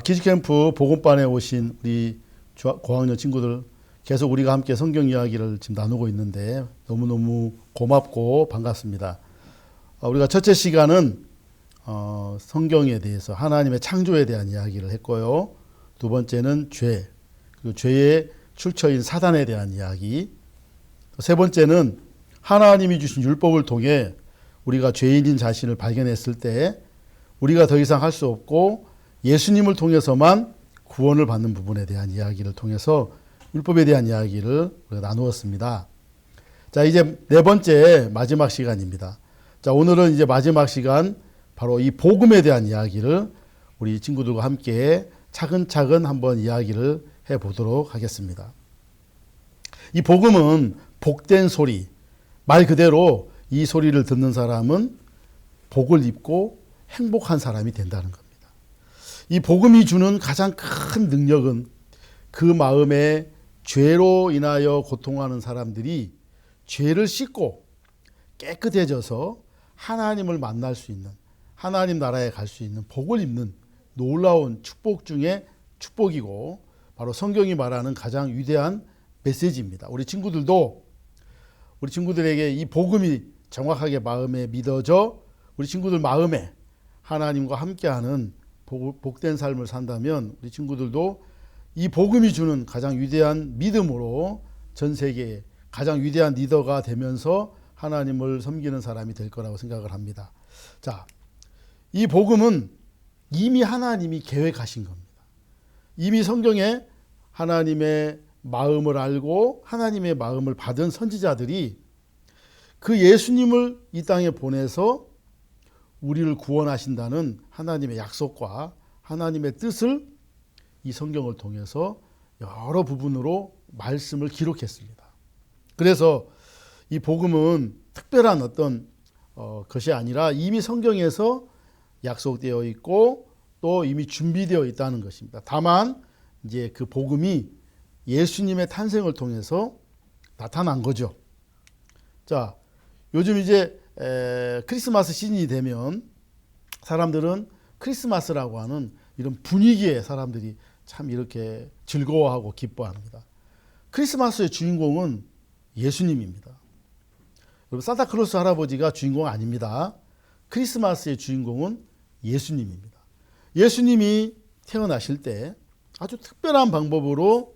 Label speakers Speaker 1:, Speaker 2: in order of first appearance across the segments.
Speaker 1: 키즈캠프 복음반에 오신 우리 고학년 친구들 계속 우리가 함께 성경 이야기를 지금 나누고 있는데 너무너무 고맙고 반갑습니다. 우리가 첫째 시간은 성경에 대해서 하나님의 창조에 대한 이야기를 했고요. 두 번째는 죄, 그리고 죄의 출처인 사단에 대한 이야기. 세 번째는 하나님이 주신 율법을 통해 우리가 죄인인 자신을 발견했을 때 우리가 더 이상 할 수 없고 예수님을 통해서만 구원을 받는 부분에 대한 이야기를 통해서 율법에 대한 이야기를 우리가 나누었습니다. 자, 이제 네 번째 마지막 시간입니다. 자, 오늘은 이제 마지막 시간 바로 이 복음에 대한 이야기를 우리 친구들과 함께 차근차근 한번 이야기를 해보도록 하겠습니다. 이 복음은 복된 소리, 말 그대로 이 소리를 듣는 사람은 복을 입고 행복한 사람이 된다는 겁니다. 이 복음이 주는 가장 큰 능력은 그 마음에 죄로 인하여 고통하는 사람들이 죄를 씻고 깨끗해져서 하나님을 만날 수 있는, 하나님 나라에 갈 수 있는 복을 입는 놀라운 축복 중에 축복이고 바로 성경이 말하는 가장 위대한 메시지입니다. 우리 친구들에게 이 복음이 정확하게 마음에 믿어져 우리 친구들 마음에 하나님과 함께하는 복된 삶을 산다면 우리 친구들도 이 복음이 주는 가장 위대한 믿음으로 전 세계에 가장 위대한 리더가 되면서 하나님을 섬기는 사람이 될 거라고 생각을 합니다. 자, 이 복음은 이미 하나님이 계획하신 겁니다. 이미 성경에 하나님의 마음을 알고 하나님의 마음을 받은 선지자들이 그 예수님을 이 땅에 보내서 우리를 구원하신다는 하나님의 약속과 하나님의 뜻을 이 성경을 통해서 여러 부분으로 말씀을 기록했습니다. 그래서 이 복음은 특별한 어떤 것이 아니라 이미 성경에서 약속되어 있고 또 이미 준비되어 있다는 것입니다. 다만 이제 그 복음이 예수님의 탄생을 통해서 나타난 거죠. 자, 요즘 이제 크리스마스 시즌이 되면 사람들은 크리스마스라고 하는 이런 분위기에 사람들이 참 이렇게 즐거워하고 기뻐합니다. 크리스마스의 주인공은 예수님입니다. 여러분, 산타클로스 할아버지가 주인공 아닙니다. 크리스마스의 주인공은 예수님입니다. 예수님이 태어나실 때 아주 특별한 방법으로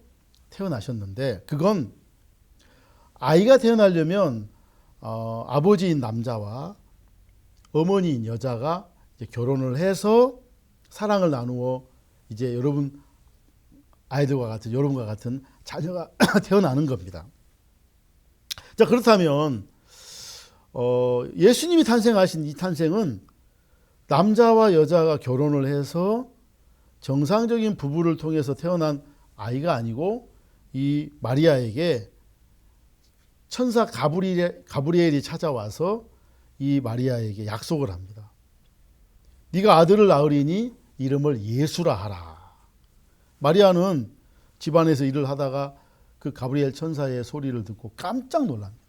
Speaker 1: 태어나셨는데 그건 아이가 태어나려면 아버지인 남자와 어머니인 여자가 이제 결혼을 해서 사랑을 나누어 이제 여러분과 같은 자녀가 태어나는 겁니다. 자, 그렇다면 예수님이 탄생하신 이 탄생은 남자와 여자가 결혼을 해서 정상적인 부부를 통해서 태어난 아이가 아니고 이 마리아에게 천사 가브리엘이 찾아와서 이 마리아에게 약속을 합니다. 네가 아들을 낳으리니 이름을 예수라 하라. 마리아는 집안에서 일을 하다가 그 가브리엘 천사의 소리를 듣고 깜짝 놀랍니다.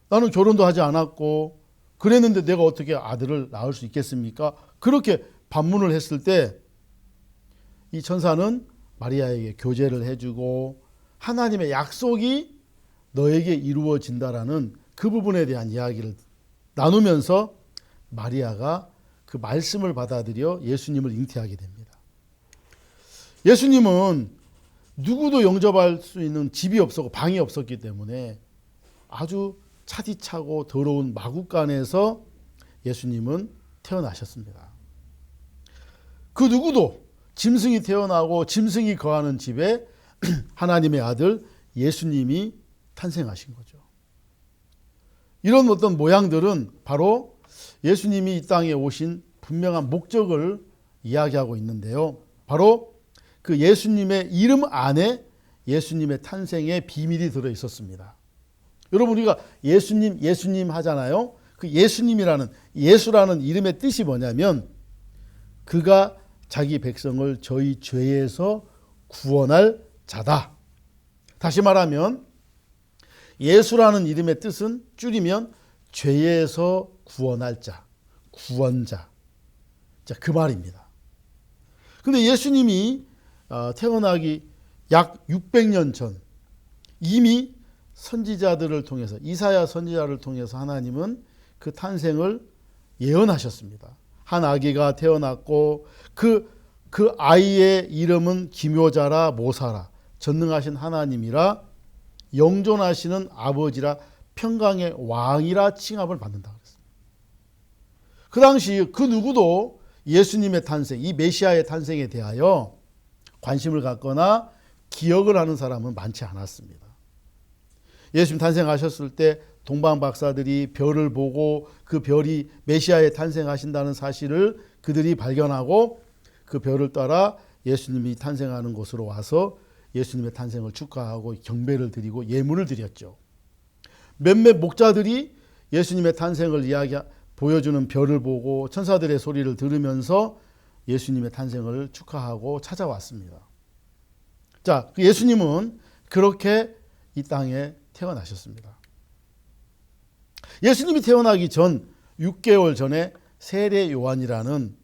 Speaker 1: 나는 결혼도 하지 않았고 그랬는데 내가 어떻게 아들을 낳을 수 있겠습니까? 그렇게 반문을 했을 때 이 천사는 마리아에게 교제를 해주고 하나님의 약속이 너에게 이루어진다라는 그 부분에 대한 이야기를 나누면서 마리아가 그 말씀을 받아들여 예수님을 잉태하게 됩니다. 예수님은 누구도 영접할 수 있는 집이 없었고 방이 없었기 때문에 아주 차디차고 더러운 마구간에서 예수님은 태어나셨습니다. 그 누구도 짐승이 태어나고 짐승이 거하는 집에 하나님의 아들 예수님이 탄생하신 거죠. 이런 어떤 모양들은 바로 예수님이 이 땅에 오신 분명한 목적을 이야기하고 있는데요. 바로 그 예수님의 이름 안에 예수님의 탄생의 비밀이 들어 있었습니다. 여러분, 우리가 예수님 하잖아요. 그 예수라는 이름의 뜻이 뭐냐면 그가 자기 백성을 저희 죄에서 구원할 자다. 다시 말하면 예수라는 이름의 뜻은 줄이면 죄에서 구원할 자, 구원자. 자, 그 말입니다. 근데 예수님이 태어나기 약 600년 전 이미 선지자들을 통해서, 이사야 선지자를 통해서 하나님은 그 탄생을 예언하셨습니다. 한 아기가 태어났고 그 아이의 이름은 기묘자라 모사라, 전능하신 하나님이라, 영존하시는 아버지라, 평강의 왕이라 칭함을 받는다 그랬습니다. 그 당시 그 누구도 예수님의 탄생, 이 메시아의 탄생에 대하여 관심을 갖거나 기억을 하는 사람은 많지 않았습니다. 예수님 탄생하셨을 때 동방 박사들이 별을 보고 그 별이 메시아의 탄생하신다는 사실을 그들이 발견하고 그 별을 따라 예수님이 탄생하는 곳으로 와서 예수님의 탄생을 축하하고 경배를 드리고 예물을 드렸죠. 몇몇 목자들이 예수님의 탄생을 보여주는 별을 보고 천사들의 소리를 들으면서 예수님의 탄생을 축하하고 찾아왔습니다. 자, 예수님은 그렇게 이 땅에 태어나셨습니다. 예수님이 태어나기 전 6개월 전에 세례 요한이라는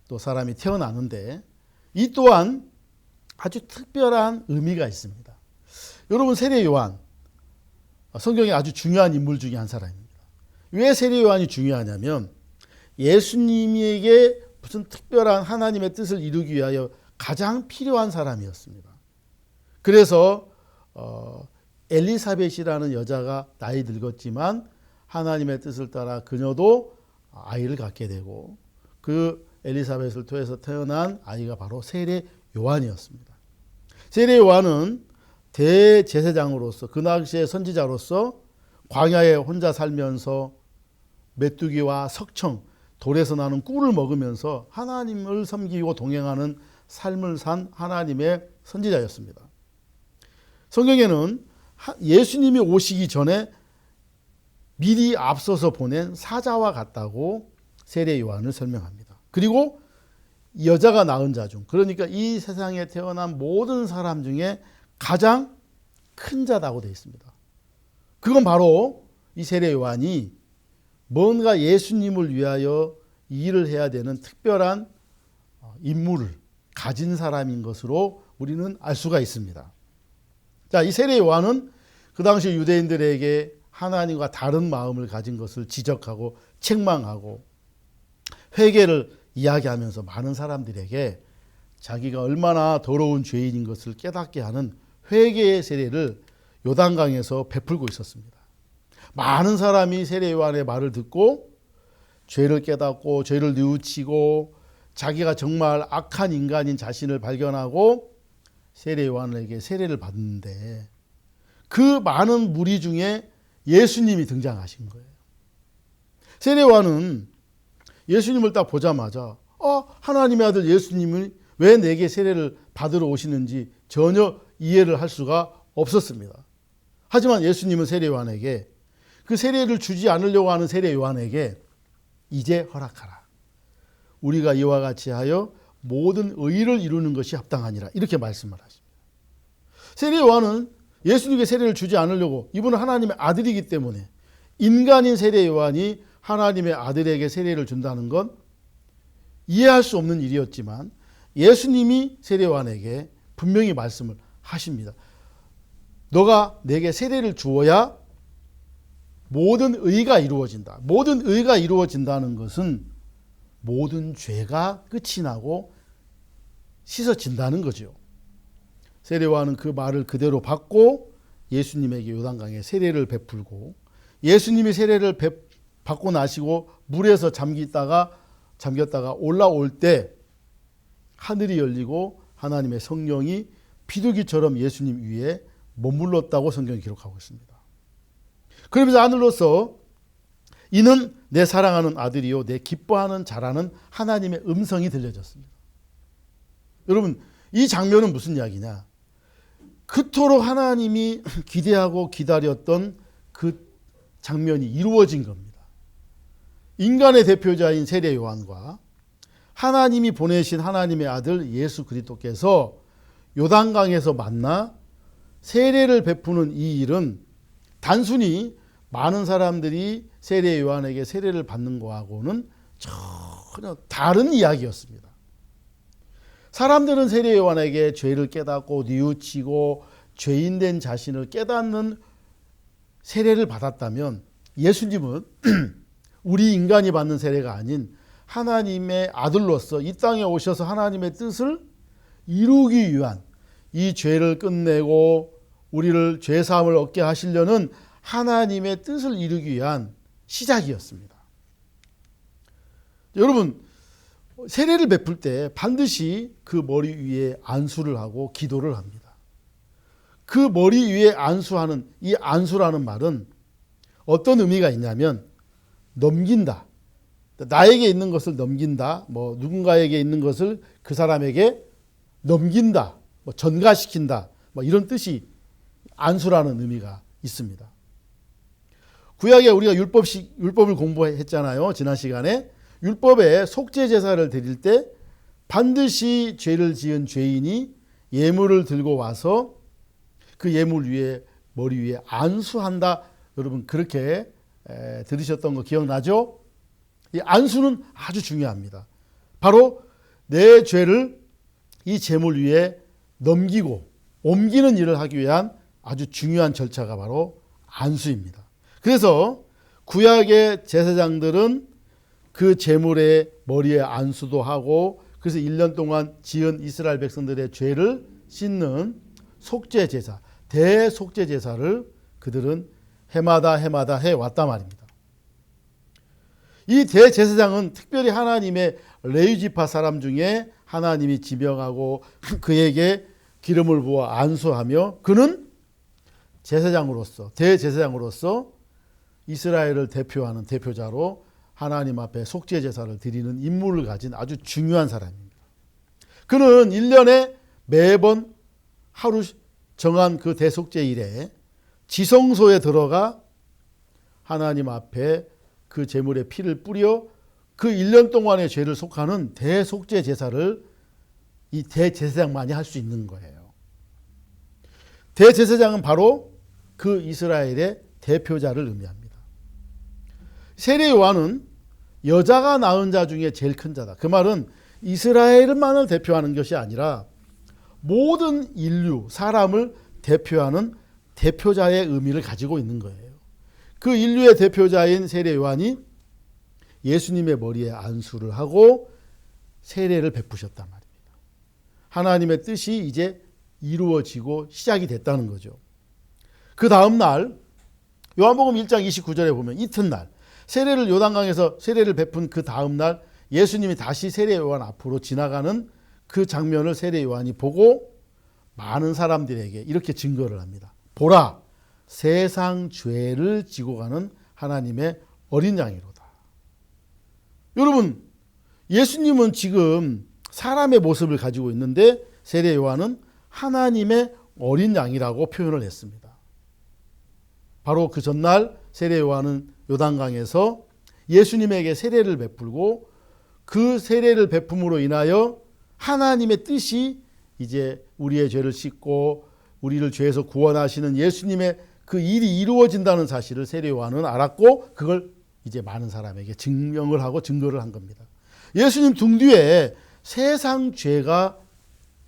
Speaker 1: 또 사람이 태어나는데, 이 또한 아주 특별한 의미가 있습니다. 여러분, 세례 요한, 성경에 아주 중요한 인물 중에 한 사람입니다. 왜 세례 요한이 중요하냐면 예수님에게 무슨 특별한 하나님의 뜻을 이루기 위하여 가장 필요한 사람이었습니다. 그래서 엘리사벳이라는 여자가 나이 늙었지만 하나님의 뜻을 따라 그녀도 아이를 갖게 되고, 그 엘리사벳을 통해서 태어난 아이가 바로 세례 요한이었습니다. 세례 요한은 대제사장으로서, 그 당시의 선지자로서 광야에 혼자 살면서 메뚜기와 석청, 돌에서 나는 꿀을 먹으면서 하나님을 섬기고 동행하는 삶을 산 하나님의 선지자였습니다. 성경에는 예수님이 오시기 전에 미리 앞서서 보낸 사자와 같다고 세례 요한을 설명합니다. 그리고 여자가 낳은 자 중, 그러니까 이 세상에 태어난 모든 사람 중에 가장 큰 자라고 되어 있습니다. 그건 바로 이 세례 요한이 뭔가 예수님을 위하여 일을 해야 되는 특별한 임무를 가진 사람인 것으로 우리는 알 수가 있습니다. 자, 이 세례 요한은 그 당시 유대인들에게 하나님과 다른 마음을 가진 것을 지적하고 책망하고 회개를 이야기하면서 많은 사람들에게 자기가 얼마나 더러운 죄인인 것을 깨닫게 하는 회개의 세례를 요단강에서 베풀고 있었습니다. 많은 사람이 세례 요한의 말을 듣고 죄를 깨닫고 죄를 뉘우치고 자기가 정말 악한 인간인 자신을 발견하고 세례 요한에게 세례를 받는데, 그 많은 무리 중에 예수님이 등장하신 거예요. 세례 요한은 예수님을 딱 보자마자 하나님의 아들 예수님이 왜 내게 세례를 받으러 오시는지 전혀 이해를 할 수가 없었습니다. 하지만 예수님은 세례 요한에게, 그 세례를 주지 않으려고 하는 세례 요한에게 이제 허락하라. 우리가 이와 같이 하여 모든 의를 이루는 것이 합당하니라. 이렇게 말씀을 하십니다. 세례 요한은 예수님께 세례를 주지 않으려고, 이분은 하나님의 아들이기 때문에 인간인 세례 요한이 하나님의 아들에게 세례를 준다는 건 이해할 수 없는 일이었지만 예수님이 세례 요한에게 분명히 말씀을 하십니다. 너가 내게 세례를 주어야 모든 의가 이루어진다. 모든 의가 이루어진다는 것은 모든 죄가 끝이 나고 씻어진다는 거죠. 세례 요한은 그 말을 그대로 받고 예수님에게 요단강에 세례를 베풀고, 예수님이 세례를 받고 나시고 물에서 잠겼다가 올라올 때 하늘이 열리고 하나님의 성령이 비둘기처럼 예수님 위에 머물렀다고 성경이 기록하고 있습니다. 그러면서 하늘로서 이는 내 사랑하는 아들이요 내 기뻐하는 자라는 하나님의 음성이 들려졌습니다. 여러분, 이 장면은 무슨 이야기냐? 그토록 하나님이 기대하고 기다렸던 그 장면이 이루어진 겁니다. 인간의 대표자인 세례 요한과 하나님이 보내신 하나님의 아들 예수 그리스도께서 요단강에서 만나 세례를 베푸는 이 일은 단순히 많은 사람들이 세례 요한에게 세례를 받는 것하고는 전혀 다른 이야기였습니다. 사람들은 세례 요한에게 죄를 깨닫고 뉘우치고 죄인된 자신을 깨닫는 세례를 받았다면, 예수님은 우리 인간이 받는 세례가 아닌 하나님의 아들로서 이 땅에 오셔서 하나님의 뜻을 이루기 위한, 이 죄를 끝내고 우리를 죄사함을 얻게 하시려는 하나님의 뜻을 이루기 위한 시작이었습니다. 여러분, 세례를 베풀 때 반드시 그 머리 위에 안수를 하고 기도를 합니다. 그 머리 위에 안수하는, 이 안수라는 말은 어떤 의미가 있냐면 넘긴다. 나에게 있는 것을 넘긴다. 누군가에게 있는 것을 그 사람에게 넘긴다. 전가시킨다. 이런 뜻이 안수라는 의미가 있습니다. 구약에 우리가 율법을 공부했잖아요. 지난 시간에. 율법에 속죄 제사를 드릴 때 반드시 죄를 지은 죄인이 예물을 들고 와서 그 예물 위에, 머리 위에 안수한다. 여러분 그렇게 들으셨던 거 기억나죠? 이 안수는 아주 중요합니다. 바로 내 죄를 이 제물 위에 넘기고 옮기는 일을 하기 위한 아주 중요한 절차가 바로 안수입니다. 그래서 구약의 제사장들은 그 제물의 머리에 안수도 하고, 그래서 1년 동안 지은 이스라엘 백성들의 죄를 씻는 속죄 제사, 대속죄 제사를 그들은 해마다 해왔단 말입니다. 이 대제사장은 특별히 하나님의 레위지파 사람 중에 하나님이 지명하고 그에게 기름을 부어 안수하며, 그는 제사장으로서, 대제사장으로서 이스라엘을 대표하는 대표자로 하나님 앞에 속죄 제사를 드리는 임무를 가진 아주 중요한 사람입니다. 그는 1년에 매번 하루 정한 그 대속죄일에 지성소에 들어가 하나님 앞에 그 제물의 피를 뿌려 그 1년 동안의 죄를 속하는 대속죄 제사를 이 대제사장만이 할 수 있는 거예요. 대제사장은 바로 그 이스라엘의 대표자를 의미합니다. 세례 요한은 여자가 낳은 자 중에 제일 큰 자다. 그 말은 이스라엘만을 대표하는 것이 아니라 모든 인류, 사람을 대표하는 대표자의 의미를 가지고 있는 거예요. 그 인류의 대표자인 세례 요한이 예수님의 머리에 안수를 하고 세례를 베푸셨단 말입니다. 하나님의 뜻이 이제 이루어지고 시작이 됐다는 거죠. 그 다음 날 요한복음 1장 29절에 보면 이튿날 세례를 요단강에서 세례를 베푼 그 다음 날 예수님이 다시 세례 요한 앞으로 지나가는 그 장면을 세례 요한이 보고 많은 사람들에게 이렇게 증거를 합니다. 보라, 세상 죄를 지고 가는 하나님의 어린 양이로다. 여러분, 예수님은 지금 사람의 모습을 가지고 있는데 세례 요한은 하나님의 어린 양이라고 표현을 했습니다. 바로 그 전날 세례 요한은 요단강에서 예수님에게 세례를 베풀고 그 세례를 베품으로 인하여 하나님의 뜻이 이제 우리의 죄를 씻고 우리를 죄에서 구원하시는 예수님의 그 일이 이루어진다는 사실을 세례 요한은 알았고 그걸 이제 많은 사람에게 증명을 하고 증거를 한 겁니다. 예수님 등 뒤에 세상 죄가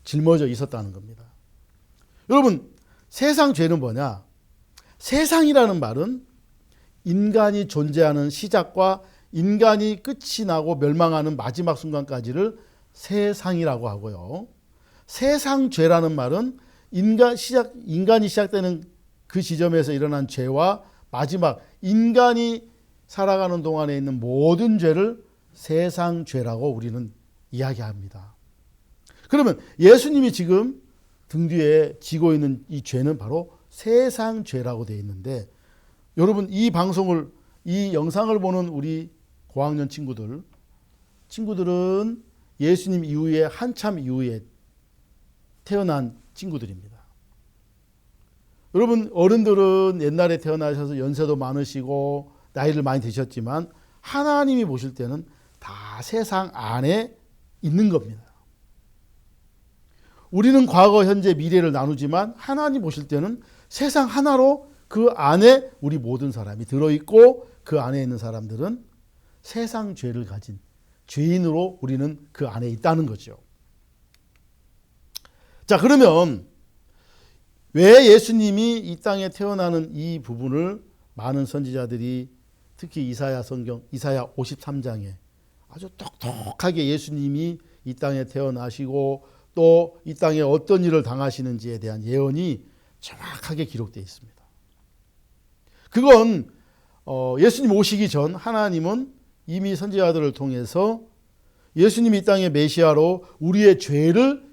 Speaker 1: 짊어져 있었다는 겁니다. 여러분, 세상 죄는 뭐냐? 세상이라는 말은 인간이 존재하는 시작과 인간이 끝이 나고 멸망하는 마지막 순간까지를 세상이라고 하고요. 세상 죄라는 말은 인간이 시작되는 그 지점에서 일어난 죄와 마지막 인간이 살아가는 동안에 있는 모든 죄를 세상 죄라고 우리는 이야기합니다. 그러면 예수님이 지금 등 뒤에 지고 있는 이 죄는 바로 세상 죄라고 되어 있는데, 여러분 이 방송을, 이 영상을 보는 우리 고학년 친구들은 예수님 이후에 한참 이후에 태어난 친구들입니다. 여러분 어른들은 옛날에 태어나셔서 연세도 많으시고 나이를 많이 드셨지만 하나님이 보실 때는 다 세상 안에 있는 겁니다. 우리는 과거, 현재, 미래를 나누지만 하나님 보실 때는 세상 하나로 그 안에 우리 모든 사람이 들어있고 그 안에 있는 사람들은 세상 죄를 가진 죄인으로 우리는 그 안에 있다는 거죠. 자, 그러면 왜 예수님이 이 땅에 태어나는 이 부분을 많은 선지자들이 특히 이사야 성경, 이사야 53장에 아주 똑똑하게 예수님이 이 땅에 태어나시고 또 이 땅에 어떤 일을 당하시는지에 대한 예언이 정확하게 기록되어 있습니다. 그건 예수님 오시기 전 하나님은 이미 선지자들을 통해서 예수님이 이 땅의 메시아로 우리의 죄를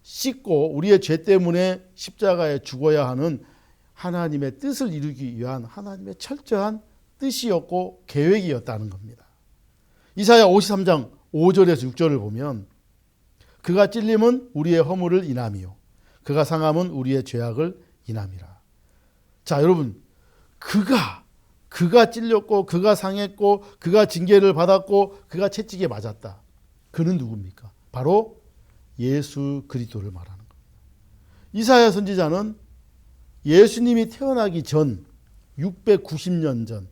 Speaker 1: 씻고 우리의 죄 때문에 십자가에 죽어야 하는 하나님의 뜻을 이루기 위한 하나님의 철저한 뜻이었고 계획이었다는 겁니다. 이사야 53장 5절에서 6절을 보면 그가 찔림은 우리의 허물을 인함이요 그가 상함은 우리의 죄악을 인함이라. 자, 여러분, 그가 찔렸고 그가 상했고 그가 징계를 받았고 그가 채찍에 맞았다. 그는 누굽니까? 바로 예수 그리스도를 말하는 겁니다. 이사야 선지자는 예수님이 태어나기 전 690년 전,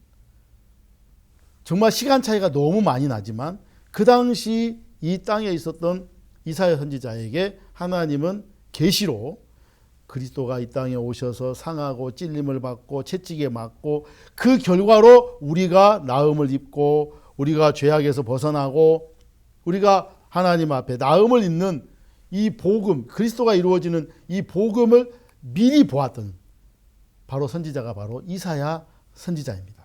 Speaker 1: 정말 시간 차이가 너무 많이 나지만 그 당시 이 땅에 있었던 이사야 선지자에게 하나님은 계시로 그리스도가 이 땅에 오셔서 상하고 찔림을 받고 채찍에 맞고 그 결과로 우리가 나음을 입고 우리가 죄악에서 벗어나고 우리가 하나님 앞에 나음을 입는 이 복음, 그리스도가 이루어지는 이 복음을 미리 보았던 바로 선지자가 바로 이사야 선지자입니다.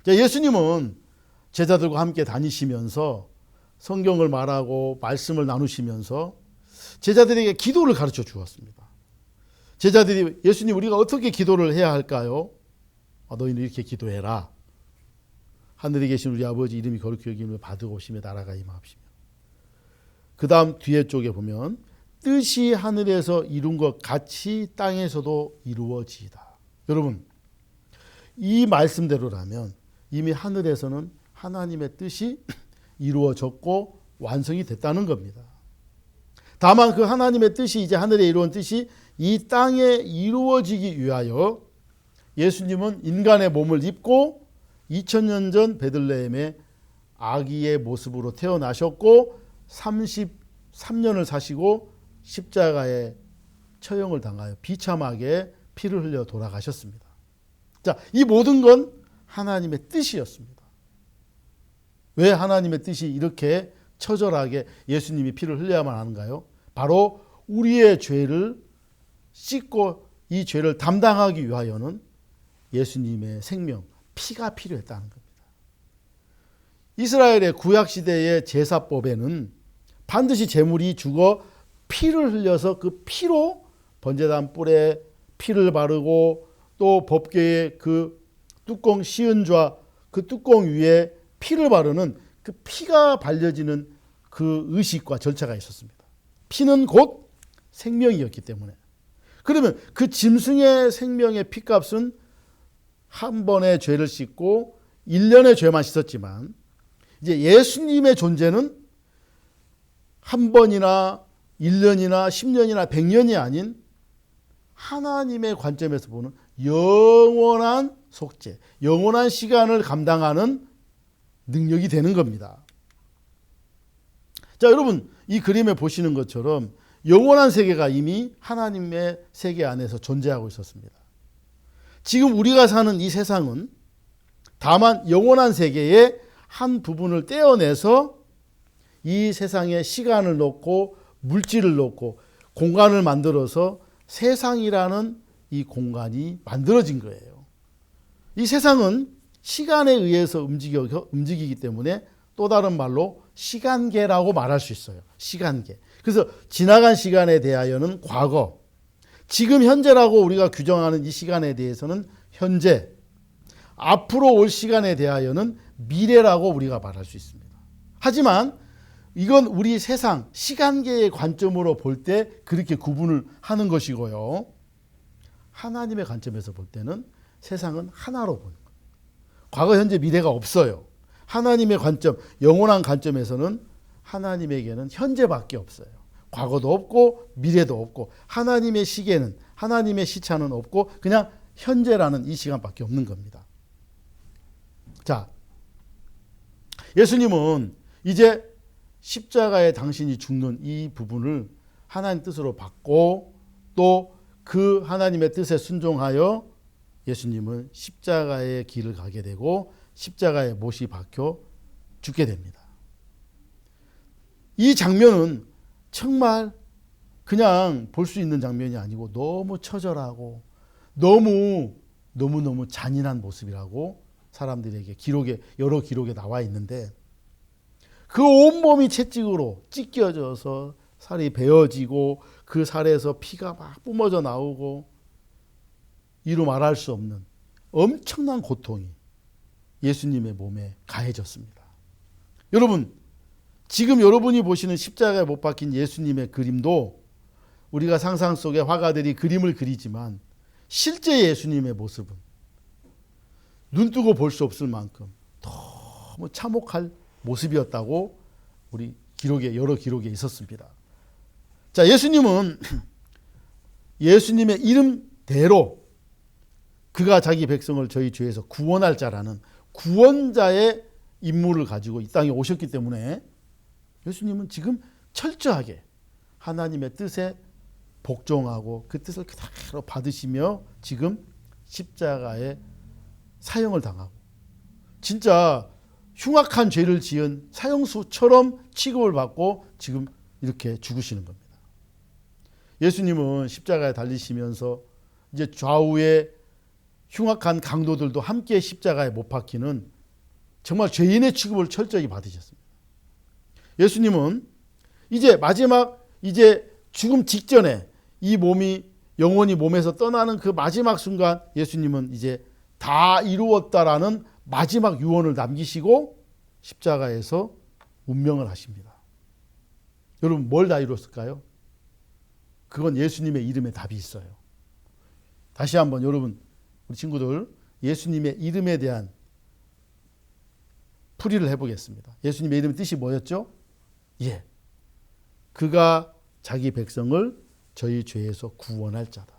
Speaker 1: 예수님은 제자들과 함께 다니시면서 성경을 말하고 말씀을 나누시면서 제자들에게 기도를 가르쳐 주었습니다. 제자들이 예수님 우리가 어떻게 기도를 해야 할까요? 너희는 이렇게 기도해라. 하늘에 계신 우리 아버지 이름이 거룩히 여김을 받으시며 나라가 임하옵시며. 그 다음 뒤에 쪽에 보면 뜻이 하늘에서 이룬 것 같이 땅에서도 이루어지이다. 여러분, 이 말씀대로라면 이미 하늘에서는 하나님의 뜻이 이루어졌고 완성이 됐다는 겁니다. 다만 그 하나님의 뜻이 이제 하늘에 이루어진 뜻이 이 땅에 이루어지기 위하여 예수님은 인간의 몸을 입고 2000년 전 베들레헴의 아기의 모습으로 태어나셨고 33년을 사시고 십자가에 처형을 당하여 비참하게 피를 흘려 돌아가셨습니다. 자, 이 모든 건 하나님의 뜻이었습니다. 왜 하나님의 뜻이 이렇게 처절하게 예수님이 피를 흘려야만 하는가요? 바로 우리의 죄를 씻고 이 죄를 담당하기 위하여는 예수님의 생명, 피가 필요했다는 겁니다. 이스라엘의 구약시대의 제사법에는 반드시 제물이 죽어 피를 흘려서 그 피로 번제단 뿔에 피를 바르고 또 법궤의 그 뚜껑 시은좌 그 뚜껑 위에 피를 바르는 그 피가 발려지는 그 의식과 절차가 있었습니다. 피는 곧 생명이었기 때문에. 그러면 그 짐승의 생명의 피값은 한 번의 죄를 씻고 1년의 죄만 씻었지만 이제 예수님의 존재는 한 번이나 1년이나 10년이나 100년이 아닌 하나님의 관점에서 보는 영원한 속죄, 영원한 시간을 감당하는 능력이 되는 겁니다. 자, 여러분, 이 그림에 보시는 것처럼 영원한 세계가 이미 하나님의 세계 안에서 존재하고 있었습니다. 지금 우리가 사는 이 세상은 다만 영원한 세계의 한 부분을 떼어내서 이 세상에 시간을 놓고 물질을 놓고 공간을 만들어서 세상이라는 이 공간이 만들어진 거예요. 이 세상은 시간에 의해서 움직이기 때문에 또 다른 말로 시간계라고 말할 수 있어요. 시간계. 그래서 지나간 시간에 대하여는 과거, 지금 현재라고 우리가 규정하는 이 시간에 대해서는 현재, 앞으로 올 시간에 대하여는 미래라고 우리가 말할 수 있습니다. 하지만 이건 우리 세상, 시간계의 관점으로 볼 때 그렇게 구분을 하는 것이고요. 하나님의 관점에서 볼 때는 세상은 하나로 보는 거예요. 과거, 현재, 미래가 없어요. 하나님의 관점, 영원한 관점에서는 하나님에게는 현재밖에 없어요. 과거도 없고 미래도 없고 하나님의 시계는, 하나님의 시차는 없고 그냥 현재라는 이 시간밖에 없는 겁니다. 자, 예수님은 이제 십자가에 당신이 죽는 이 부분을 하나님 뜻으로 받고 또 그 하나님의 뜻에 순종하여 예수님은 십자가의 길을 가게 되고 십자가에 못이 박혀 죽게 됩니다. 이 장면은 정말 그냥 볼 수 있는 장면이 아니고 너무 처절하고 너무너무 잔인한 모습이라고 사람들에게 여러 기록에 나와 있는데, 그 온몸이 채찍으로 찢겨져서 살이 베어지고 그 살에서 피가 막 뿜어져 나오고 이루 말할 수 없는 엄청난 고통이 예수님의 몸에 가해졌습니다. 여러분, 지금 여러분이 보시는 십자가에 못 박힌 예수님의 그림도 우리가 상상 속에 화가들이 그림을 그리지만 실제 예수님의 모습은 눈뜨고 볼 수 없을 만큼 너무 참혹할 모습이었다고 우리 여러 기록에 있었습니다. 자, 예수님은 예수님의 이름대로 그가 자기 백성을 저희 죄에서 구원할 자라는 구원자의 임무를 가지고 이 땅에 오셨기 때문에 예수님은 지금 철저하게 하나님의 뜻에 복종하고 그 뜻을 그대로 받으시며 지금 십자가에 사형을 당하고 진짜 흉악한 죄를 지은 사형수처럼 취급을 받고 지금 이렇게 죽으시는 겁니다. 예수님은 십자가에 달리시면서 이제 좌우에 흉악한 강도들도 함께 십자가에 못 박히는 정말 죄인의 취급을 철저히 받으셨습니다. 예수님은 이제 마지막 죽음 직전에 이 몸이 영혼이 몸에서 떠나는 그 마지막 순간 예수님은 이제 다 이루었다라는 마지막 유언을 남기시고 십자가에서 운명을 하십니다. 여러분, 뭘 다 이뤘을까요? 그건 예수님의 이름에 답이 있어요. 다시 한번 여러분, 우리 친구들, 예수님의 이름에 대한 풀이를 해보겠습니다. 예수님의 이름의 뜻이 뭐였죠? 그가 자기 백성을 저희 죄에서 구원할 자다.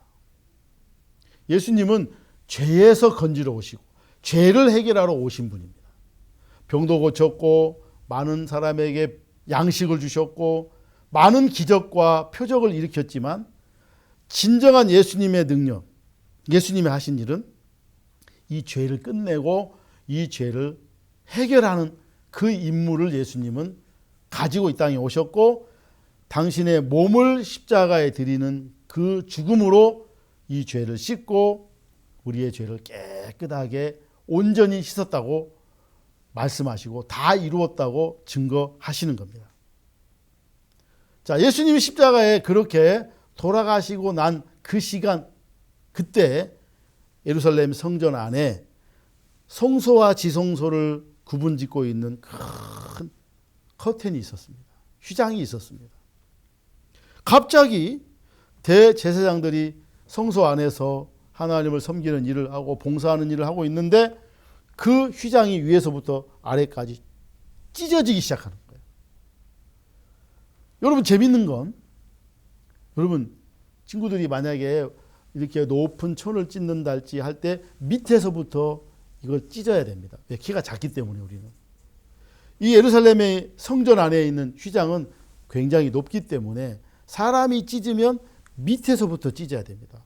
Speaker 1: 예수님은 죄에서 건지러 오시고 죄를 해결하러 오신 분입니다. 병도 고쳤고 많은 사람에게 양식을 주셨고 많은 기적과 표적을 일으켰지만 진정한 예수님의 능력, 예수님이 하신 일은 이 죄를 끝내고 이 죄를 해결하는 그 임무를 예수님은 가지고 이 땅에 오셨고 당신의 몸을 십자가에 드리는 그 죽음으로 이 죄를 씻고 우리의 죄를 깨끗하게 온전히 씻었다고 말씀하시고 다 이루었다고 증거하시는 겁니다. 자, 예수님이 십자가에 그렇게 돌아가시고 난 그 시간, 그때 예루살렘 성전 안에 성소와 지성소를 구분짓고 있는 큰 커튼이 있었습니다. 휘장이 있었습니다. 갑자기 대제사장들이 성소 안에서 하나님을 섬기는 일을 하고 봉사하는 일을 하고 있는데 그 휘장이 위에서부터 아래까지 찢어지기 시작하는 거예요. 여러분, 재밌는 건 여러분 친구들이 만약에 이렇게 높은 천을 찢는다 할지 할 때 밑에서부터 이걸 찢어야 됩니다. 왜? 키가 작기 때문에. 우리는 이 예루살렘의 성전 안에 있는 휘장은 굉장히 높기 때문에 사람이 찢으면 밑에서부터 찢어야 됩니다.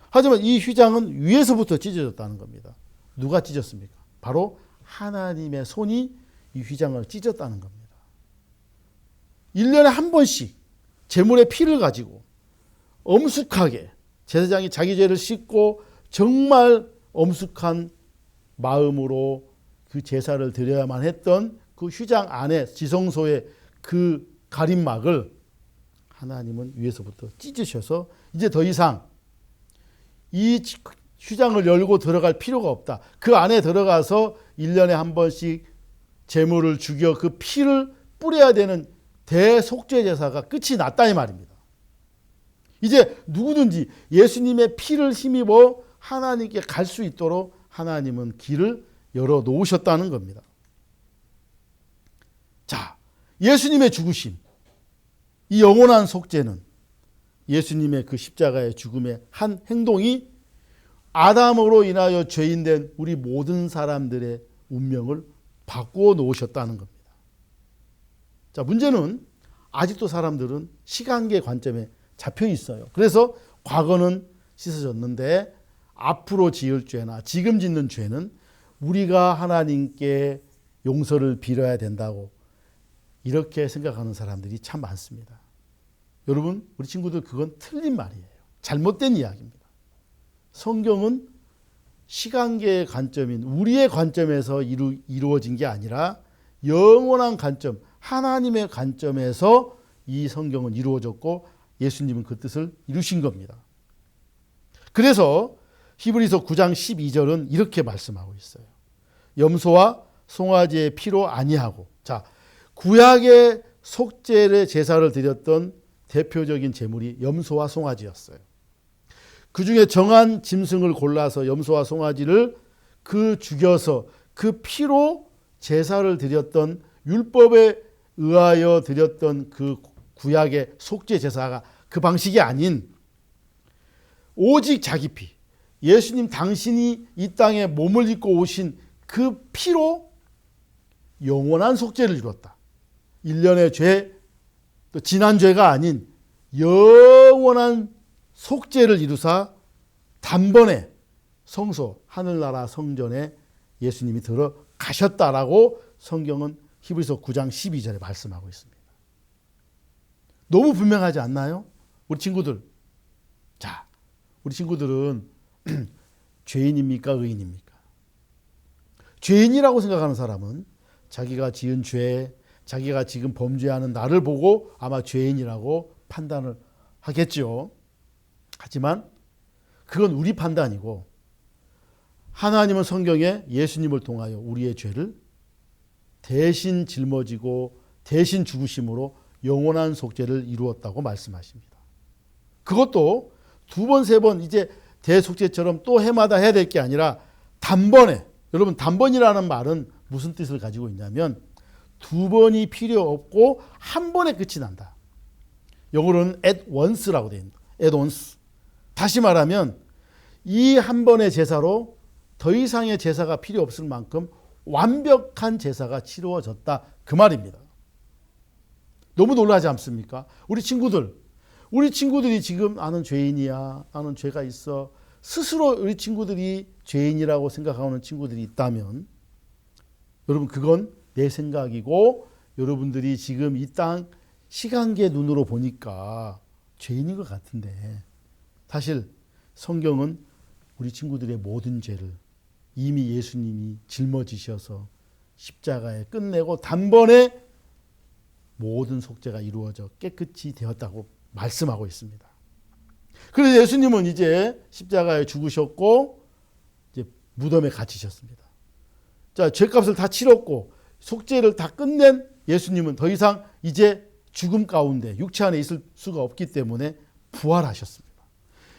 Speaker 1: 하지만 이 휘장은 위에서부터 찢어졌다는 겁니다. 누가 찢었습니까? 바로 하나님의 손이 이 휘장을 찢었다는 겁니다. 1년에 한 번씩 제물의 피를 가지고 엄숙하게 제사장이 자기 죄를 씻고 정말 엄숙한 마음으로 그 제사를 드려야만 했던 그 휘장 안에 지성소의 그 가림막을 하나님은 위에서부터 찢으셔서 이제 더 이상 이 휘장을 열고 들어갈 필요가 없다. 그 안에 들어가서 1년에 한 번씩 제물을 죽여 그 피를 뿌려야 되는 대속죄 제사가 끝이 났다 이 말입니다. 이제 누구든지 예수님의 피를 힘입어 하나님께 갈 수 있도록 하나님은 길을 열어 놓으셨다는 겁니다. 자, 예수님의 죽으심, 이 영원한 속죄는 예수님의 그 십자가의 죽음의 한 행동이 아담으로 인하여 죄인된 우리 모든 사람들의 운명을 바꾸어 놓으셨다는 겁니다. 자, 문제는 아직도 사람들은 시간계 관점에 잡혀 있어요. 그래서 과거는 씻어졌는데 앞으로 지을 죄나 지금 짓는 죄는 우리가 하나님께 용서를 빌어야 된다고 이렇게 생각하는 사람들이 참 많습니다. 여러분, 우리 친구들, 그건 틀린 말이에요. 잘못된 이야기입니다. 성경은 시간계의 관점인 우리의 관점에서 이루어진 게 아니라 영원한 관점, 하나님의 관점에서 이 성경은 이루어졌고 예수님은 그 뜻을 이루신 겁니다. 그래서 히브리서 9장 12절은 이렇게 말씀하고 있어요. 염소와 송아지의 피로 아니하고, 자, 구약의 속죄의 제사를 드렸던 대표적인 제물이 염소와 송아지였어요. 그 중에 정한 짐승을 골라서 염소와 송아지를 죽여서 그 피로 제사를 드렸던, 율법에 의하여 드렸던 그 구약의 속죄 제사가 그 방식이 아닌 오직 자기 피, 예수님 당신이 이 땅에 몸을 입고 오신 그 피로 영원한 속죄를 이루었다. 1년의 죄, 또 지난 죄가 아닌 영원한 속죄를 이루사 단번에 성소, 하늘나라 성전에 예수님이 들어가셨다라고 성경은 히브리서 9장 12절에 말씀하고 있습니다. 너무 분명하지 않나요? 우리 친구들. 자, 우리 친구들은 죄인입니까? 의인입니까? 죄인이라고 생각하는 사람은 자기가 지은 죄, 자기가 지금 범죄하는 나를 보고 아마 죄인이라고 판단을 하겠죠. 하지만 그건 우리 판단이고, 하나님은 성경에 예수님을 통하여 우리의 죄를 대신 짊어지고 대신 죽으심으로 영원한 속죄를 이루었다고 말씀하십니다. 그것도 두 번, 세 번 이제 대속죄처럼 또 해마다 해야 될 게 아니라 단번에, 여러분 단번이라는 말은 무슨 뜻을 가지고 있냐면 두 번이 필요 없고 한 번에 끝이 난다. 영어로는 at once라고 되어 있습니다. at once. 다시 말하면 이 한 번의 제사로 더 이상의 제사가 필요 없을 만큼 완벽한 제사가 치루어졌다, 그 말입니다. 너무 놀라지 않습니까? 우리 친구들이 지금 나는 죄인이야, 나는 죄가 있어, 스스로 우리 친구들이 죄인이라고 생각하는 친구들이 있다면 여러분, 그건 내 생각이고 여러분들이 지금 이 땅 시간계 눈으로 보니까 죄인인 것 같은데, 사실 성경은 우리 친구들의 모든 죄를 이미 예수님이 짊어지셔서 십자가에 끝내고 단번에 모든 속죄가 이루어져 깨끗이 되었다고 말씀하고 있습니다. 그래서 예수님은 이제 십자가에 죽으셨고 이제 무덤에 갇히셨습니다. 자, 죄값을 다 치렀고 속죄를 다 끝낸 예수님은 더 이상 이제 죽음 가운데 육체 안에 있을 수가 없기 때문에 부활하셨습니다.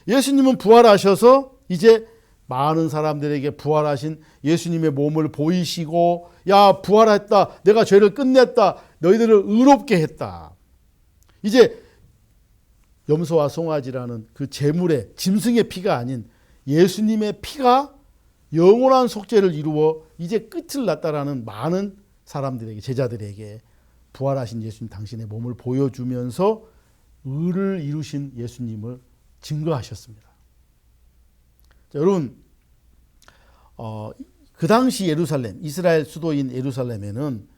Speaker 1: 예수님은 부활하셔서 이제 많은 사람들에게 부활하신 예수님의 몸을 보이시고, 야, 부활했다, 내가 죄를 끝냈다, 너희들을 의롭게 했다. 이제 염소와 송아지라는 그 제물의 짐승의 피가 아닌 예수님의 피가 영원한 속죄를 이루어 이제 끝을 났다라는 많은 사람들에게, 제자들에게 부활하신 예수님 당신의 몸을 보여주면서 의를 이루신 예수님을 증거하셨습니다. 자, 여러분, 그 당시 예루살렘, 이스라엘 수도인 예루살렘에는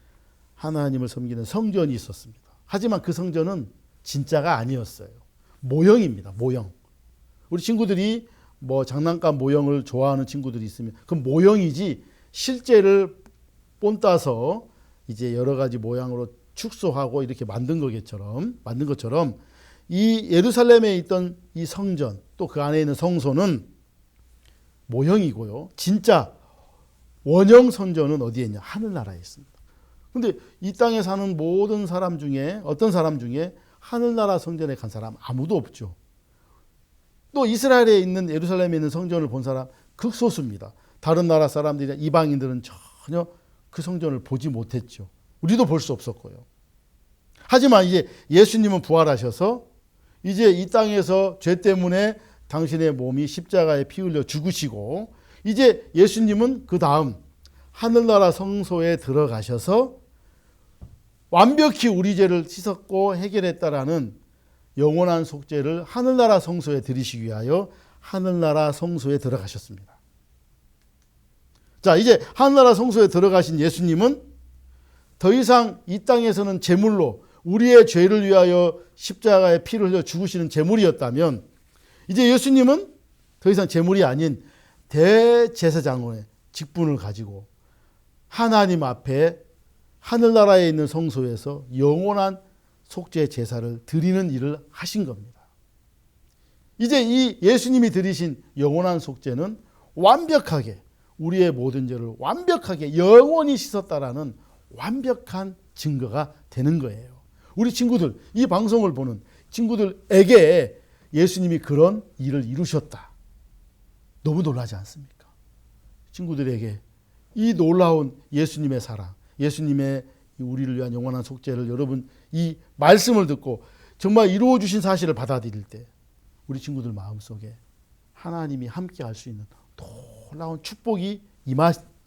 Speaker 1: 하나님을 섬기는 성전이 있었습니다. 하지만 그 성전은 진짜가 아니었어요. 모형입니다. 모형. 우리 친구들이 뭐 장난감 모형을 좋아하는 친구들이 있으면 그 모형이지 실제를 본따서 이제 여러 가지 모양으로 축소하고 이렇게 만든 것처럼 이 예루살렘에 있던 이 성전, 또 그 안에 있는 성소는 모형이고요. 진짜 원형 성전은 어디에 있냐? 하늘나라에 있습니다. 근데 이 땅에 사는 모든 사람 중에, 어떤 사람 중에 하늘나라 성전에 간 사람 아무도 없죠. 또 이스라엘에 있는, 예루살렘에 있는 성전을 본 사람 극소수입니다. 다른 나라 사람들이나 이방인들은 전혀 그 성전을 보지 못했죠. 우리도 볼 수 없었고요. 하지만 이제 예수님은 부활하셔서 이제 이 땅에서 죄 때문에 당신의 몸이 십자가에 피 흘려 죽으시고, 이제 예수님은 그 다음 하늘나라 성소에 들어가셔서 완벽히 우리 죄를 씻었고 해결했다라는 영원한 속죄를 하늘나라 성소에 드리시기 위하여 하늘나라 성소에 들어가셨습니다. 자, 이제 하늘나라 성소에 들어가신 예수님은 더 이상 이 땅에서는 제물로 우리의 죄를 위하여 십자가에 피를 흘려 죽으시는 제물이었다면, 이제 예수님은 더 이상 제물이 아닌 대제사장의 직분을 가지고 하나님 앞에 하늘나라에 있는 성소에서 영원한 속죄 제사를 드리는 일을 하신 겁니다. 이제 이 예수님이 드리신 영원한 속죄는 완벽하게 우리의 모든 죄를 완벽하게 영원히 씻었다라는 완벽한 증거가 되는 거예요. 우리 친구들, 이 방송을 보는 친구들에게 예수님이 그런 일을 이루셨다. 너무 놀라지 않습니까? 친구들에게 이 놀라운 예수님의 사랑, 예수님의 우리를 위한 영원한 속죄를 여러분 이 말씀을 듣고 정말 이루어 주신 사실을 받아들일 때 우리 친구들 마음속에 하나님이 함께 할 수 있는 놀라운 축복이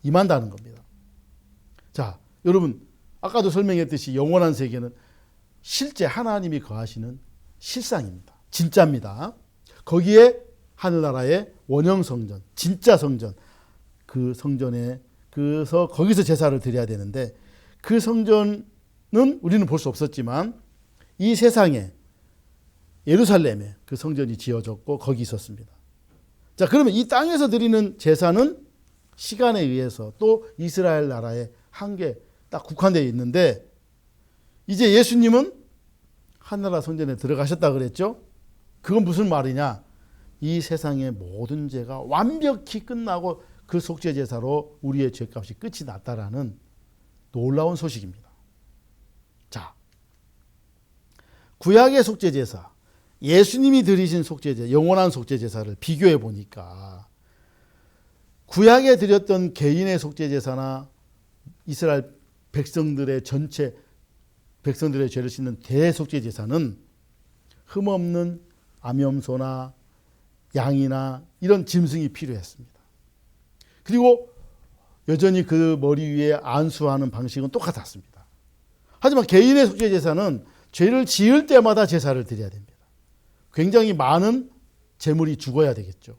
Speaker 1: 임한다는 겁니다. 자, 여러분 아까도 설명했듯이 영원한 세계는 실제 하나님이 거하시는 실상입니다. 진짜입니다. 거기에 하늘나라의 원형 성전, 진짜 성전, 그 성전에 그래서 거기서 제사를 드려야 되는데 그 성전은 우리는 볼 수 없었지만 이 세상에 예루살렘에 그 성전이 지어졌고 거기 있었습니다. 자, 그러면 이 땅에서 드리는 제사는 시간에 의해서 또 이스라엘 나라의 한계 딱 국한되어 있는데 이제 예수님은 하늘나라 성전에 들어가셨다 그랬죠. 그건 무슨 말이냐? 이 세상의 모든 죄가 완벽히 끝나고 그 속죄 제사로 우리의 죄값이 끝이 났다라는 놀라운 소식입니다. 자, 구약의 속죄 제사, 예수님이 드리신 속죄 제사, 영원한 속죄 제사를 비교해 보니까 구약에 드렸던 개인의 속죄 제사나 이스라엘 백성들의 전체 백성들의 죄를 씻는 대속죄 제사는 흠없는 암염소나 양이나 이런 짐승이 필요했습니다. 그리고 여전히 그 머리 위에 안수하는 방식은 똑같았습니다. 하지만 개인의 속죄 제사는 죄를 지을 때마다 제사를 드려야 됩니다. 굉장히 많은 제물이 죽어야 되겠죠.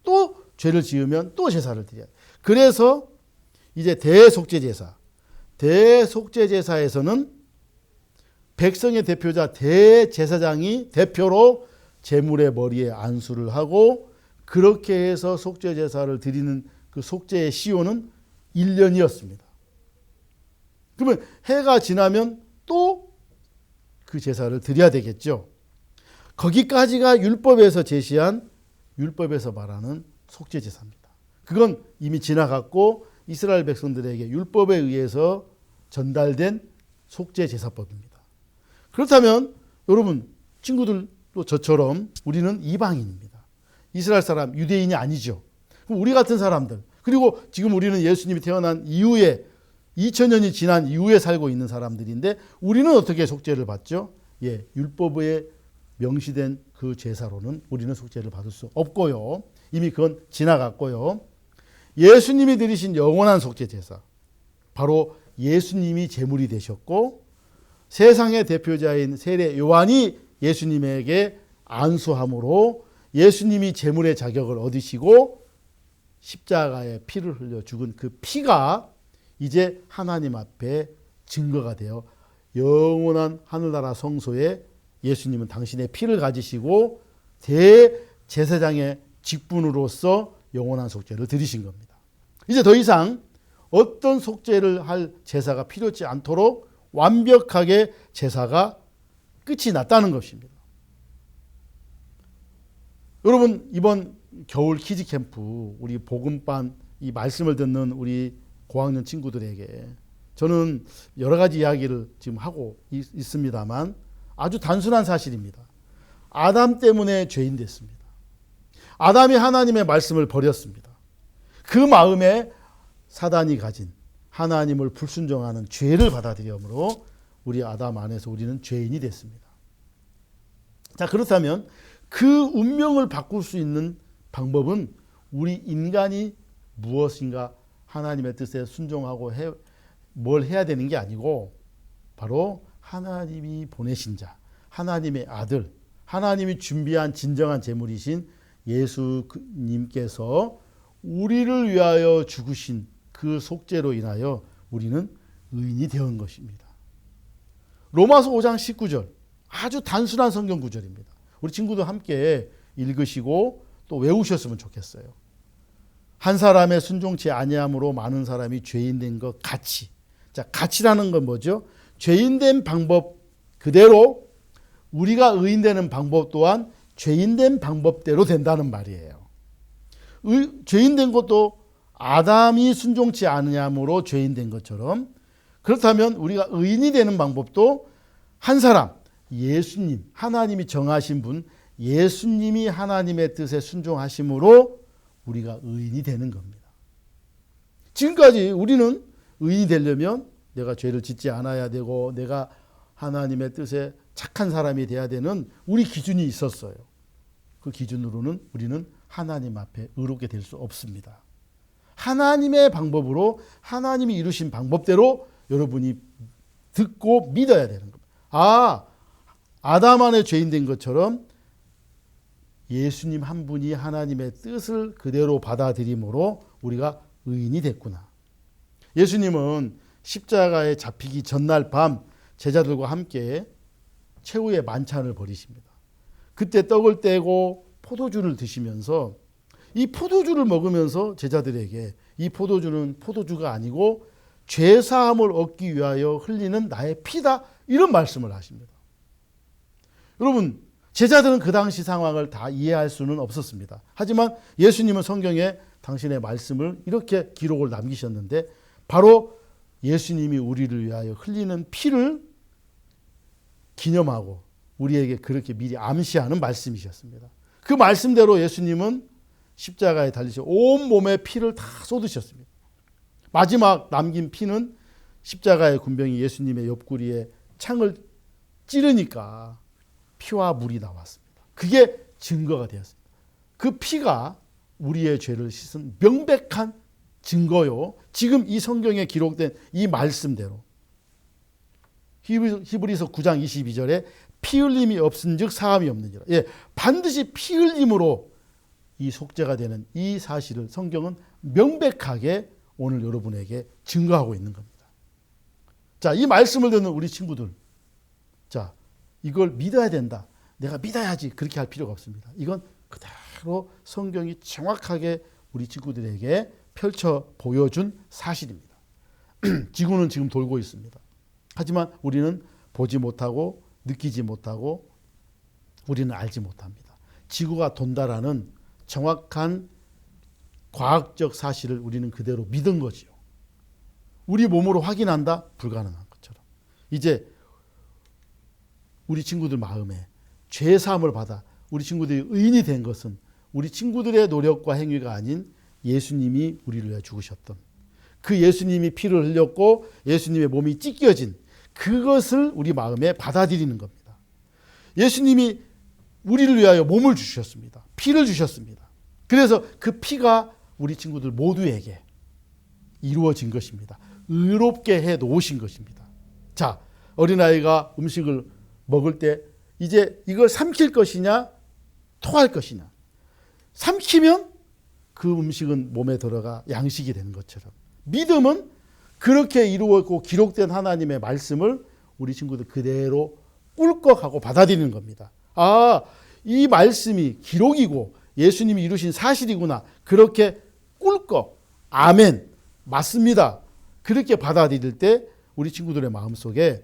Speaker 1: 또 죄를 지으면 또 제사를 드려야 돼요. 그래서 이제 대속죄 제사, 대속죄 제사에서는 백성의 대표자 대제사장이 대표로 제물의 머리에 안수를 하고 그렇게 해서 속죄 제사를 드리는 그 속죄의 시효는 1년이었습니다. 그러면 해가 지나면 또 그 제사를 드려야 되겠죠. 거기까지가 율법에서 제시한 율법에서 말하는 속죄 제사입니다. 그건 이미 지나갔고 이스라엘 백성들에게 율법에 의해서 전달된 속죄 제사법입니다. 그렇다면 여러분 친구들도 저처럼 우리는 이방인입니다. 이스라엘 사람, 유대인이 아니죠. 그럼 우리 같은 사람들, 그리고 지금 우리는 예수님이 태어난 이후에 2000년이 지난 이후에 살고 있는 사람들인데 우리는 어떻게 속죄를 받죠? 예, 율법에 명시된 그 제사로는 우리는 속죄를 받을 수 없고요. 이미 그건 지나갔고요. 예수님이 드리신 영원한 속죄 제사, 바로 예수님이 제물이 되셨고 세상의 대표자인 세례 요한이 예수님에게 안수함으로 예수님이 제물의 자격을 얻으시고 십자가에 피를 흘려 죽은 그 피가 이제 하나님 앞에 증거가 되어 영원한 하늘나라 성소에 예수님은 당신의 피를 가지시고 대제사장의 직분으로서 영원한 속죄를 드리신 겁니다. 이제 더 이상 어떤 속죄를 할 제사가 필요치 않도록 완벽하게 제사가 끝이 났다는 것입니다. 여러분 이번 겨울 키즈 캠프 우리 복음반 이 말씀을 듣는 우리 고학년 친구들에게 저는 여러 가지 이야기를 지금 하고 있습니다만 아주 단순한 사실입니다. 아담 때문에 죄인 됐습니다. 아담이 하나님의 말씀을 버렸습니다. 그 마음에 사단이 가진 하나님을 불순종하는 죄를 받아들이므로 우리 아담 안에서 우리는 죄인이 됐습니다. 자, 그렇다면 그 운명을 바꿀 수 있는 방법은 우리 인간이 무엇인가 하나님의 뜻에 순종하고 뭘 해야 되는 게 아니고 바로 하나님이 보내신 자, 하나님의 아들, 하나님이 준비한 진정한 제물이신 예수님께서 우리를 위하여 죽으신 그 속죄로 인하여 우리는 의인이 되은 것입니다. 로마서 5장 19절, 아주 단순한 성경 구절입니다. 우리 친구들 함께 읽으시고 또 외우셨으면 좋겠어요. 한 사람의 순종치 아니함으로 많은 사람이 죄인 된 것 같이. 자, 같이라는 건 뭐죠? 죄인 된 방법 그대로 우리가 의인 되는 방법 또한 죄인 된 방법대로 된다는 말이에요. 죄인 된 것도 아담이 순종치 않으므로 죄인 된 것처럼, 그렇다면 우리가 의인이 되는 방법도 한 사람, 예수님, 하나님이 정하신 분, 예수님이 하나님의 뜻에 순종하심으로 우리가 의인이 되는 겁니다. 지금까지 우리는 의인이 되려면 내가 죄를 짓지 않아야 되고 내가 하나님의 뜻에 착한 사람이 돼야 되는 우리 기준이 있었어요. 그 기준으로는 우리는 하나님 앞에 의롭게 될 수 없습니다. 하나님의 방법으로, 하나님이 이루신 방법대로 여러분이 듣고 믿어야 되는 겁니다. 아담 안에 죄인 된 것처럼 예수님 한 분이 하나님의 뜻을 그대로 받아들임으로 우리가 의인이 됐구나. 예수님은 십자가에 잡히기 전날 밤 제자들과 함께 최후의 만찬을 벌이십니다. 그때 떡을 떼고 포도주를 드시면서 이 포도주를 먹으면서 제자들에게 이 포도주는 포도주가 아니고 죄사함을 얻기 위하여 흘리는 나의 피다, 이런 말씀을 하십니다. 여러분, 제자들은 그 당시 상황을 다 이해할 수는 없었습니다. 하지만 예수님은 성경에 당신의 말씀을 이렇게 기록을 남기셨는데 바로 예수님이 우리를 위하여 흘리는 피를 기념하고 우리에게 그렇게 미리 암시하는 말씀이셨습니다. 그 말씀대로 예수님은 십자가에 달리셔 온몸에 피를 다 쏟으셨습니다. 마지막 남긴 피는 십자가의 군병이 예수님의 옆구리에 창을 찌르니까 피와 물이 나왔습니다. 그게 증거가 되었습니다. 그 피가 우리의 죄를 씻은 명백한 증거요. 지금 이 성경에 기록된 이 말씀대로 히브리서 9장 22절에 피 흘림이 없은즉 사함이 없느니라. 반드시 피 흘림으로 이 속죄가 되는 이 사실을 성경은 명백하게 오늘 여러분에게 증거하고 있는 겁니다. 자, 이 말씀을 듣는 우리 친구들, 자, 이걸 믿어야 된다. 내가 믿어야지. 그렇게 할 필요가 없습니다. 이건 그대로 성경이 정확하게 우리 친구들에게 펼쳐 보여준 사실입니다. 지구는 지금 돌고 있습니다. 하지만 우리는 보지 못하고 느끼지 못하고 우리는 알지 못합니다. 지구가 돈다라는 정확한 과학적 사실을 우리는 그대로 믿은 거지요. 우리 몸으로 확인한다? 불가능한 것처럼. 이제 우리 친구들 마음에 죄사함을 받아 우리 친구들이 의인이 된 것은 우리 친구들의 노력과 행위가 아닌 예수님이 우리를 위해 죽으셨던 그 예수님이 피를 흘렸고 예수님의 몸이 찢겨진 그것을 우리 마음에 받아들이는 겁니다. 예수님이 우리를 위하여 몸을 주셨습니다. 피를 주셨습니다. 그래서 그 피가 우리 친구들 모두에게 이루어진 것입니다. 의롭게 해 놓으신 것입니다. 자, 어린아이가 음식을 먹을 때 이제 이걸 삼킬 것이냐 토할 것이냐. 삼키면 그 음식은 몸에 들어가 양식이 되는 것처럼 믿음은 그렇게 이루어졌고 기록된 하나님의 말씀을 우리 친구들 그대로 꿀꺽하고 받아들이는 겁니다. 이 말씀이 기록이고 예수님이 이루신 사실이구나. 그렇게 꿀꺽 아멘 맞습니다. 그렇게 받아들일 때 우리 친구들의 마음속에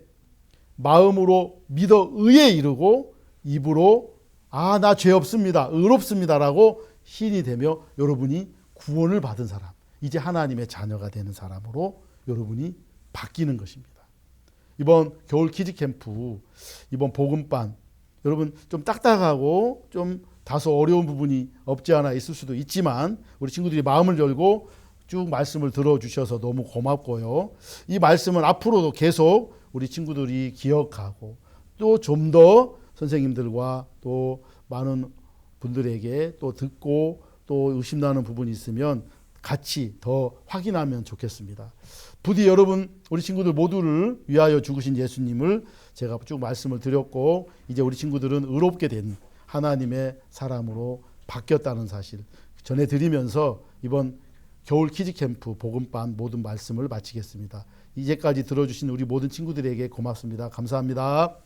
Speaker 1: 마음으로 믿어 의에 이르고 입으로 나 죄 없습니다. 의롭습니다라고 시인이 되며 여러분이 구원을 받은 사람, 이제 하나님의 자녀가 되는 사람으로 여러분이 바뀌는 것입니다. 이번 겨울 키즈 캠프, 이번 복음반, 여러분 좀 딱딱하고 좀 다소 어려운 부분이 없지 않아 있을 수도 있지만 우리 친구들이 마음을 열고 쭉 말씀을 들어주셔서 너무 고맙고요. 이 말씀은 앞으로도 계속 우리 친구들이 기억하고 또 좀 더 선생님들과 또 많은 분들에게 또 듣고 또 의심나는 부분이 있으면 같이 더 확인하면 좋겠습니다. 부디 여러분 우리 친구들 모두를 위하여 죽으신 예수님을 제가 쭉 말씀을 드렸고 이제 우리 친구들은 의롭게 된 하나님의 사람으로 바뀌었다는 사실 전해드리면서 이번 겨울 키즈캠프 복음반 모든 말씀을 마치겠습니다. 이제까지 들어주신 우리 모든 친구들에게 고맙습니다. 감사합니다.